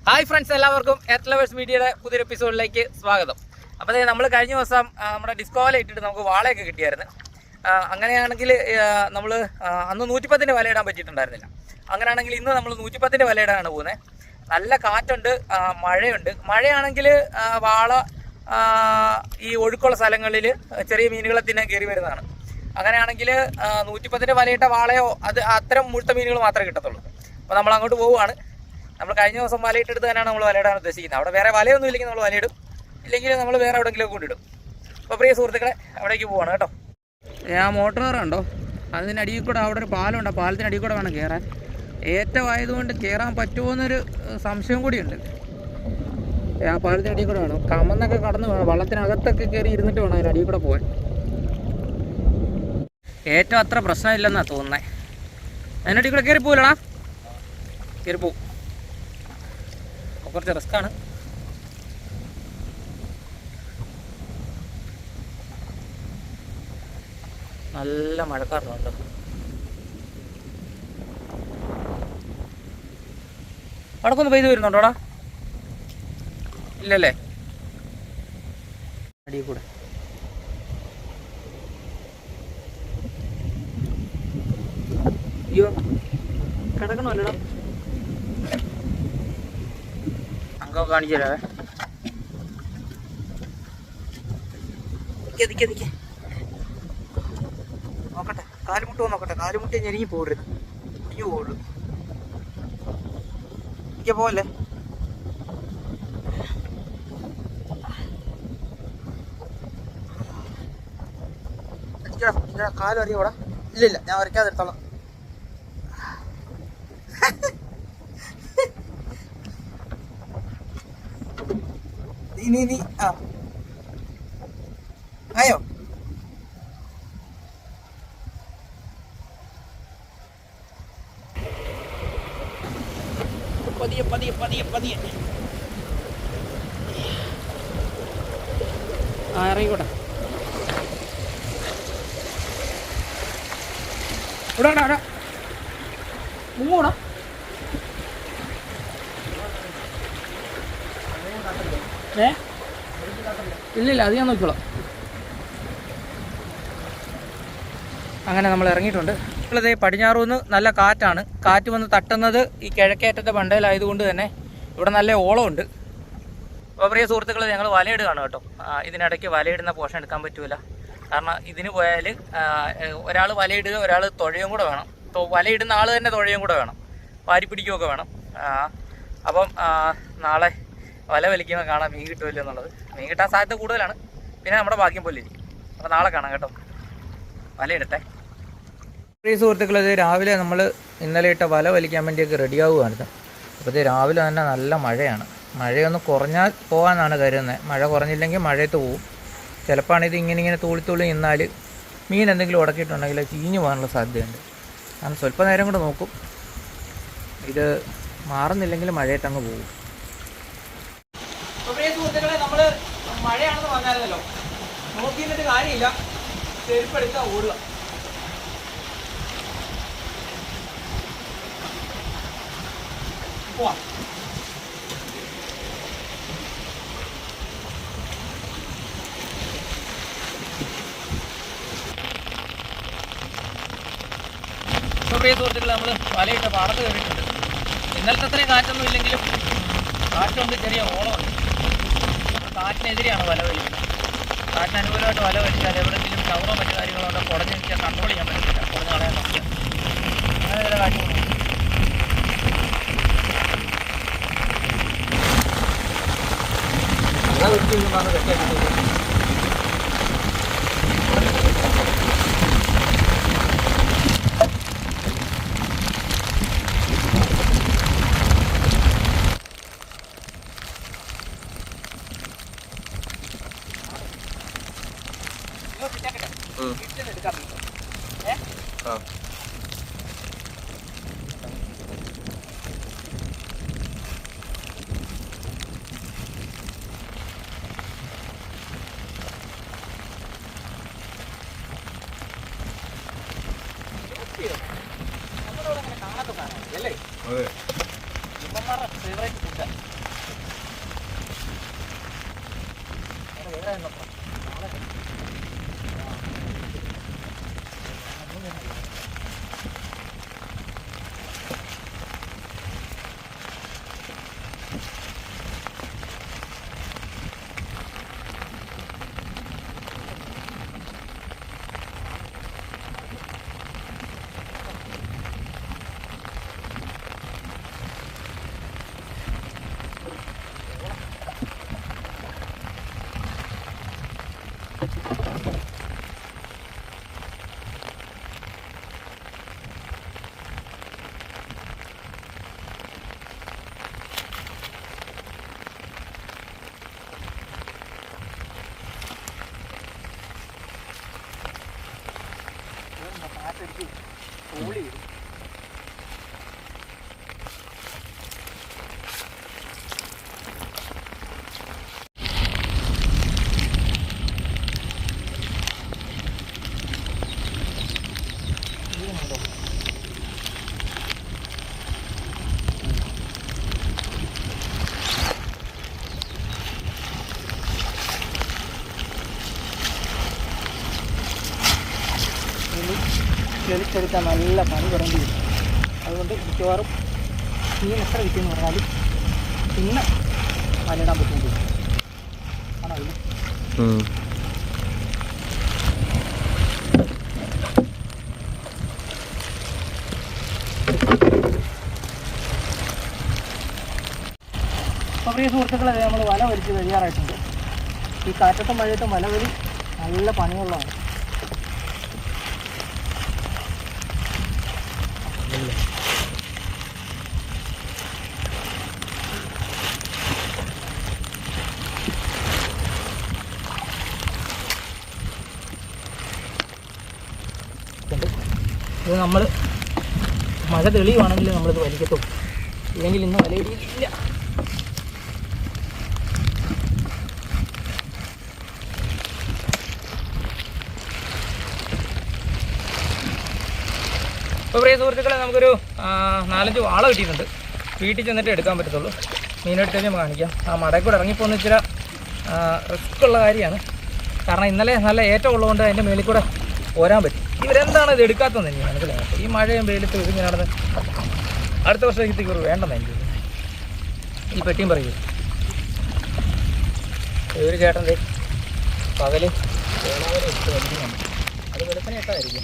Hi friends, എല്ലാവർക്കും earth lovers മീഡിയയുടെ പുതിയൊരു എപ്പിസോഡിലേക്ക് സ്വാഗതം. അപ്പോൾ നമ്മൾ കഴിഞ്ഞ ദിവസം നമ്മുടെ ഡിസ്കോവല ഇട്ടിട്ട് നമുക്ക് വാളയൊക്കെ കിട്ടിയായിരുന്നു. അങ്ങനെയാണെങ്കിൽ നമ്മൾ അന്ന് 110-ൻ്റെ വലയിടാൻ പറ്റിയിട്ടുണ്ടായിരുന്നില്ല. അങ്ങനെയാണെങ്കിൽ ഇന്ന് നമ്മൾ 110-ൻ്റെ വലയിടാനാണ് പോകുന്നത്. നല്ല കാറ്റുണ്ട്, മഴയുണ്ട്. മഴയാണെങ്കിൽ വാള ഈ ഒഴുക്കുള്ള സ്ഥലങ്ങളിൽ ചെറിയ മീനുകളെ തിന്നാൻ കയറി വരുന്നതാണ്. അങ്ങനെയാണെങ്കിൽ 110-ൻ്റെ വലയിട്ട വാളയോ അത്തരം മുഴുത്ത മീനുകൾ മാത്രമേ കിട്ടത്തുള്ളൂ. അപ്പോൾ നമ്മൾ അങ്ങോട്ട് പോവുകയാണ്. നമ്മൾ കഴിഞ്ഞ ദിവസം വലയിട്ടെടുത്ത് തന്നെയാണ് നമ്മൾ വലയിടാൻ ഉദ്ദേശിക്കുന്നത്. അവിടെ വേറെ വലയൊന്നും ഇല്ലെങ്കിൽ നമ്മൾ വലയിടും, ഇല്ലെങ്കിൽ നമ്മൾ വേറെ എവിടെയെങ്കിലും കൊണ്ടിടും. അപ്പോൾ പ്രിയ സുഹൃത്തുക്കളെ, അവിടേക്ക് പോവാണ് കേട്ടോ. ആ മോട്ടോർ കണ്ടോ, അതിനടിയിൽ കൂടെ അവിടെ ഒരു പാലമുണ്ട്. ആ പാലത്തിനടിയിൽ കൂടെ വേണം കയറാൻ. ഏറ്റമായതുകൊണ്ട് കയറാൻ പറ്റുമോ എന്നൊരു സംശയം കൂടിയുണ്ട്. ആ പാലത്തിനടിയിൽ കൂടെ വേണം, കമന്നൊക്കെ കടന്ന് വേണം, വള്ളത്തിനകത്തൊക്കെ കയറി ഇരുന്നിട്ട് വേണം അതിനടിയിൽ കൂടെ പോകാൻ. ഏറ്റവും അത്ര പ്രശ്നമില്ലെന്നാണ് തോന്നുന്നത്. അതിനടിയിൽ കൂടെ കയറി പോവില്ലടാ, കയറി പോവും. കുറച്ച് റിസ്ക്കാണ്. നല്ല മഴക്കാറുണ്ട്. അവിടക്കൊന്ന് പെയ്ത് വരുന്നുണ്ടോടാ? ഇല്ലല്ലേ? അടിയിൽ കൂടെ അയ്യോ കിടക്കണമല്ലടാ. അങ്കം കാണിച്ചു തരാവേ. നോക്കട്ടെ, കാലുമുട്ടോ നോക്കട്ടെ. കാലുമുട്ടി ഞെരുങ്ങി പോകരുത്, കുടിഞ്ഞു പോകുള്ളൂ. എനിക്ക് പോവല്ലേ. കാലും അറിയോടാ? ഇല്ലില്ല, ഞാൻ വരയ്ക്കാതെ എടുത്തോളാം. നീ ആ ആയോ? പതിയെ പതിയെ പതിയെ പതിയെ ആ ഇറങ്ങിക്കോട്ടെ. ഇവിടെ മുങ്ങൂടാ. ഇല്ലില്ല, അത് ഞാൻ നോക്കിക്കോളാം. അങ്ങനെ നമ്മൾ ഇറങ്ങിയിട്ടുണ്ട്. ഇപ്പോഴത്തെ പടിഞ്ഞാറുനിന്ന് നല്ല കാറ്റാണ്. കാറ്റ് വന്ന് തട്ടുന്നത് ഈ കിഴക്കേറ്റത്തെ ബണ്ടയിലായതുകൊണ്ട് തന്നെ ഇവിടെ നല്ല ഓളമുണ്ട്. അപ്പോൾ പ്രിയ സുഹൃത്തുക്കളെ, ഞങ്ങൾ വലയിടുകയാണ് കേട്ടോ. ഇതിനിടയ്ക്ക് വലയിടുന്ന പോർഷൻ എടുക്കാൻ പറ്റില്ല. കാരണം ഇതിന് പോയാൽ ഒരാൾ വലയിടുക, ഒരാൾ തുഴയും കൂടെ വേണം. വലയിടുന്ന ആൾ തന്നെ തുഴയും കൂടെ വേണം, വാരി പിടിക്കുകയൊക്കെ വേണം. അപ്പം നാളെ വല വലിക്കുമ്പോൾ കാണാം മീൻ കിട്ടുമല്ലോ എന്നുള്ളത്. മീൻ കിട്ടാൻ സാധ്യത കൂടുതലാണ്, പിന്നെ നമ്മുടെ ഭാഗ്യം പോലെ ഇരിക്കും. അപ്പോൾ നാളെ കാണാം കേട്ടോ. വലയിടട്ടെ. പ്രിയ സുഹൃത്തുക്കളെ, ഇത് രാവിലെ നമ്മൾ ഇന്നലെ ഇട്ട വല വലിക്കാൻ വേണ്ടിയൊക്കെ റെഡിയാവുകയാണ്. അപ്പോൾ ഇത് രാവിലെ തന്നെ നല്ല മഴയാണ്. മഴയൊന്ന് കുറഞ്ഞാൽ പോകാമെന്നാണ് കരുതുന്നത്. മഴ കുറഞ്ഞില്ലെങ്കിൽ മഴയത്ത് പോവും. ചിലപ്പോൾ ഇത് ഇങ്ങനെ തൂളി നിന്നാൽ മീൻ എന്തെങ്കിലും ഉടക്കിയിട്ടുണ്ടെങ്കിൽ ചീഞ്ഞു പോകാനുള്ള സാധ്യതയുണ്ട്. കാരണം സ്വല്പം നേരം കൂടെ നോക്കും. ഇത് മാറുന്നില്ലെങ്കിൽ മഴയത്ത് അങ്ങ് പോകും. പ്രിയ സുഹൃത്തുക്കളെ, നമ്മൾ മഴയാണെന്ന് പറഞ്ഞായിരുന്നല്ലോ, നോക്കിയിട്ട് കാര്യമില്ല, ചെരുപ്പെടുക്കുക, ഓടുക. പോവാം. പ്രിയ സുഹൃത്തുക്കളെ, നമ്മൾ വലയിട്ട് പാടത്ത് കയറിയിട്ടുണ്ട്. ഇന്നലത്തെ അത്രയും കാറ്റൊന്നും ഇല്ലെങ്കിലും കാറ്റുണ്ട്, ചെറിയ ഓളമുണ്ട്. കാറ്റിനെതിരെയാണ് വല വലിക്കുന്നത്. കാറ്റിന് അനുകൂലമായിട്ട് വല വലിച്ചാൽ എവിടെയെങ്കിലും ടവറോ മറ്റു കാര്യങ്ങളോ ഉണ്ടോ കുടഞ്ഞു വെച്ചാൽ കൺട്രോൾ ചെയ്യാൻ പറ്റില്ല. കുടഞ്ഞ് കളയാൻ നോക്കുക, അങ്ങനെ ചില കാര്യങ്ങളുണ്ട്. അതാ വെച്ചിരുന്നാണ് തെറ്റായിട്ട്. നമ്മുടെ ഇവിടെ കാണാത്ത സാധനമല്ലേ? അതെ, ഫേവറേറ്റ് ഫുഡ്. ചെളിച്ചെടുക്കാൻ നല്ല പണി തുടങ്ങി വരും. അതുകൊണ്ട് മിക്കവാറും മീൻ എത്ര കിട്ടിയെന്ന് പറഞ്ഞാലും പിന്നെ വലയിടാൻ പറ്റും. ആണോ അതിന് അപ്പോൾ പ്രിയ സുഹൃത്തുക്കളെ, നമ്മൾ വല വലിച്ച് തയ്യാറായിട്ടുണ്ട്. ഈ കാറ്റത്തും മഴയത്തും വല വലി നല്ല പണിയുള്ളതാണ്. ഇത് നമ്മൾ മഴ തെളിയുവാണെങ്കിൽ നമ്മളിത് വലിക്കത്തുള്ളൂ, ഇല്ലെങ്കിൽ ഇന്ന് വലയിടിയില്ല. അപ്പോൾ പ്രിയ സുഹൃത്തുക്കളെ, നമുക്കൊരു 4-5 വാള കിട്ടിയിട്ടുണ്ട്. വീട്ടിൽ ചെന്നിട്ട് എടുക്കാൻ പറ്റത്തുള്ളൂ. മീനെടുത്ത് കഴിഞ്ഞാൽ കാണിക്കാം. ആ മടയിൽ കൂടെ ഇറങ്ങിപ്പോകുന്ന ഇച്ചിരി റിസ്ക് ഉള്ള കാര്യമാണ്. കാരണം ഇന്നലെ നല്ല ഏറ്റവും ഉള്ളതുകൊണ്ട് അതിൻ്റെ മേളിൽ കൂടെ പോരാൻ പറ്റും. ഇവരെന്താണ് ഇത് എടുക്കാത്തതെന്ന് എനിക്ക് മനസ്സിലായത്. ഈ മഴയും വെയിലത്ത് ഇതിങ്ങനെ നടന്ന് അടുത്ത വർഷത്തേക്ക് ഇവർ വേണ്ടെന്ന് എനിക്ക് ഈ പെട്ടിയും പറയൂ. ഒരു ചേട്ടൻ്റെ പകല് വേളാവരെ ഇട്ട് വലിക്കുന്നുണ്ട്. അത് വെളുപ്പിനെ ഇട്ടായിരിക്കും.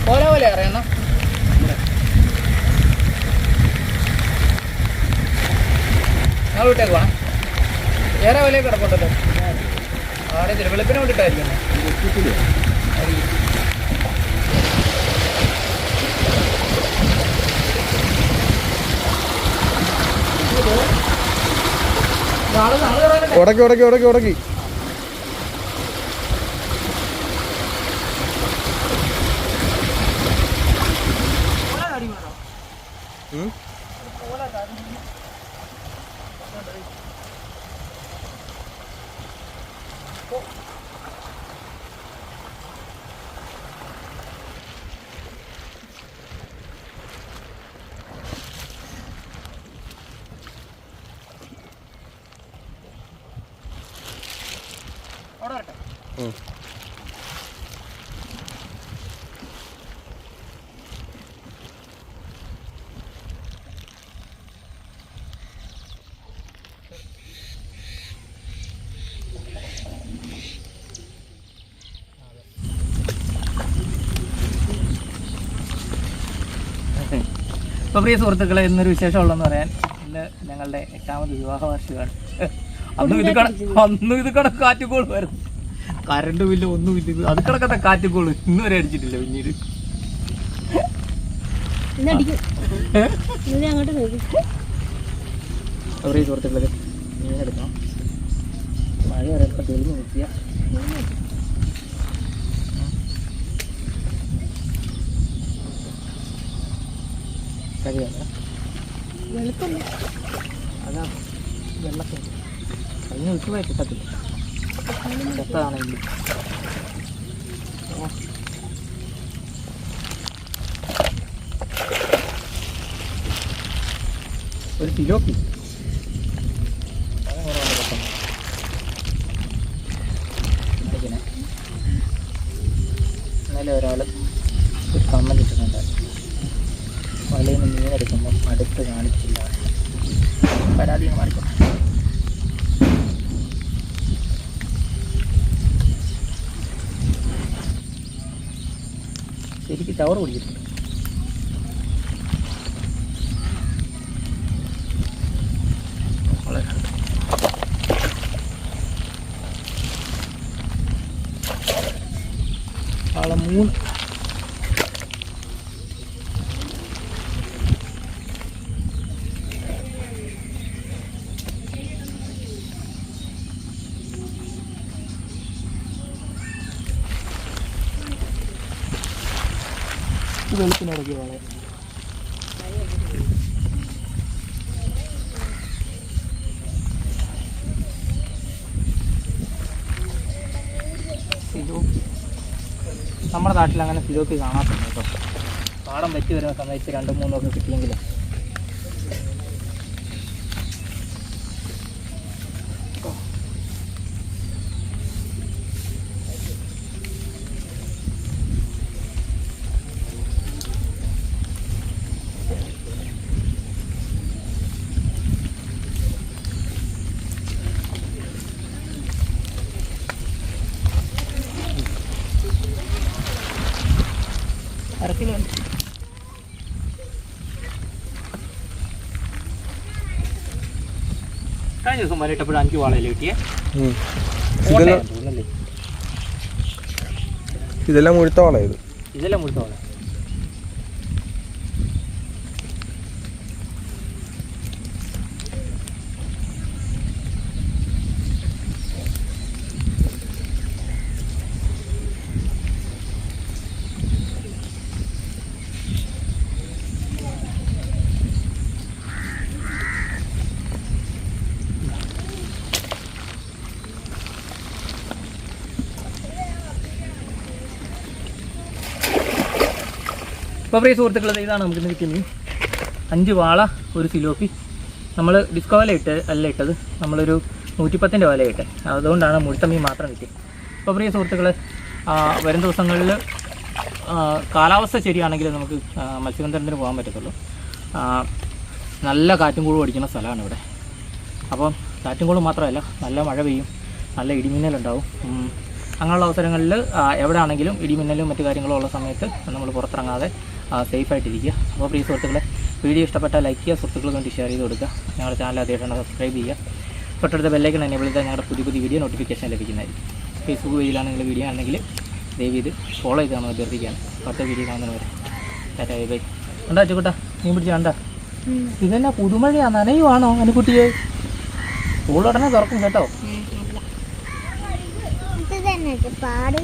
പോലെ അറിയണം. ഞങ്ങൾ വിട്ടേക്ക് വേണം. വേറെ വിലയൊക്കെ കിടപ്പുണ്ടല്ലോ. അറിയത്തില്ല, വെളുപ്പിനെ വേണ്ടിയിട്ടായിരിക്കും. ഉടക്കി ഉടക്കി ഉടക്കി ഉടക്കി അപ്പോൾ പ്രിയ സുഹൃത്തുക്കളെ, ഇന്നൊരു വിശേഷമുള്ളതെന്ന് പറയാൻ, ഇന്ന് ഞങ്ങളുടെ 8ാമത് വിവാഹ വാർഷികമാണ്. അന്നും ഇത് കണക്ക് കാറ്റുകോൾ വരുന്നു. കറണ്ട് ബില്ല് ഒന്നുമില്ല, അത് കിടക്കത്തെ കാറ്റുകോള് ഇന്ന് വരെ അടിച്ചിട്ടില്ല. പിന്നീട് പ്രിയ സുഹൃത്തുക്കളെ, മീനെടുക്കണം. മഴ ഇറക്കം തെളിഞ്ഞ് നിർത്തിയ അതാ വെള്ളത്തിൽ അതിന് വിട്ടുപോയി കിട്ടത്തില്ല. ചെത്തതാണെങ്കിൽ ഒരു സിലോപ്പി. ഇന്നലെ ഒരാൾ ഒരു കമ്മൽ ഇട്ടിട്ടുണ്ട്. വലയിൽ നിന്ന് മീനെടുക്കുമ്പം അടുത്ത് കാണിച്ചില്ല. പരാതി മാറിക്കോട്ടെ. ശരിക്കും ചവറ് പിടിച്ചിട്ടുണ്ട്. ആളെ 3 വെളുപ്പിനിടയ്ക്ക് വളരെ സിലോപ്പി നമ്മുടെ നാട്ടിൽ അങ്ങനെ സിലോപ്പി കാണാത്തുണ്ട് കേട്ടോ. പാടം വെച്ച് വരുന്ന സമയത്ത് 2-3 ഒക്കെ കിട്ടിയെങ്കിൽ അരക്കിലോ. കഴിഞ്ഞ ദിവസം വരയിട്ടപ്പോഴും 5 വാളയല്ലേ കിട്ടിയേ? ഇതെല്ലാം മുഴുത്ത വാള. ഇതെല്ലാം മുഴുത്ത വാള. അപ്പോൾ പ്രിയ സുഹൃത്തുക്കളെ, ഇതാണ് നമുക്ക് ഇന്ന് കിട്ടിയ മീൻ. 5 വാള, ഒരു സിലോപ്പി. നമ്മൾ ഡിസ്കോ വല അല്ല ഇട്ടത്, നമ്മളൊരു 110-ൻ്റെ വല ഇട്ടത്. അതുകൊണ്ടാണ് മുഴുത്ത മീൻ മാത്രം കിട്ടിയത്. അപ്പോൾ പ്രിയ സുഹൃത്തുക്കളെ, വരും ദിവസങ്ങളിൽ കാലാവസ്ഥ ശരിയാണെങ്കിൽ നമുക്ക് മത്സ്യബന്ധനത്തിന് പോകാൻ പറ്റത്തുള്ളൂ. നല്ല കാറ്റും കൂടെ അടിക്കുന്ന സ്ഥലമാണ് ഇവിടെ. അപ്പം കാറ്റും കൂടെ മാത്രമല്ല, നല്ല മഴ പെയ്യും, നല്ല ഇടിമിന്നലുണ്ടാവും. അങ്ങനെയുള്ള അവസരങ്ങളിൽ എവിടെ ആണെങ്കിലും ഇടിമിന്നലും മറ്റു കാര്യങ്ങളും ഉള്ള സമയത്ത് നമ്മൾ പുറത്തിറങ്ങാതെ സേഫായിട്ടിരിക്കുക. അപ്പോൾ പ്രിയ സുഹൃത്തുക്കളെ, വീഡിയോ ഇഷ്ടപ്പെട്ടാൽ ലൈക്ക് ചെയ്യുക, സുഹൃത്തുക്കൾക്ക് വേണ്ടി ഷെയർ ചെയ്ത് കൊടുക്കുക. ഞങ്ങളുടെ ചാനൽ ആദ്യമായിട്ടാണ് സബ്സ്ക്രൈബ് ചെയ്യുക. തൊട്ടടുത്ത ബെല്ലൈക്കൺ എനേബിൾ ചെയ്താൽ ഞങ്ങളുടെ പുതിയ വീഡിയോ നോട്ടിഫിക്കേഷൻ ലഭിക്കുന്നതായിരിക്കും. ഫേസ്ബുക്ക് പേജിലാണ് നിങ്ങൾ വീഡിയോ ആണെങ്കിൽ ദയവ് ചെയ്ത് ഫോളോ ചെയ്താണ് അഭ്യർത്ഥിക്കുകയാണ്. അടുത്ത വീഡിയോ കാണുന്നവരെ ടാറ്റാ ബൈ ബൈ. കണ്ടാ ചോട്ടാ, മീൻ പിടിച്ച് കണ്ടാ? ഇതെന്നാ പുതുമഴയാ, നനയുവാണോ അനുക്കുട്ടിയെ? സ്കൂളുടനെ തുറക്കും കേട്ടോ. പാട്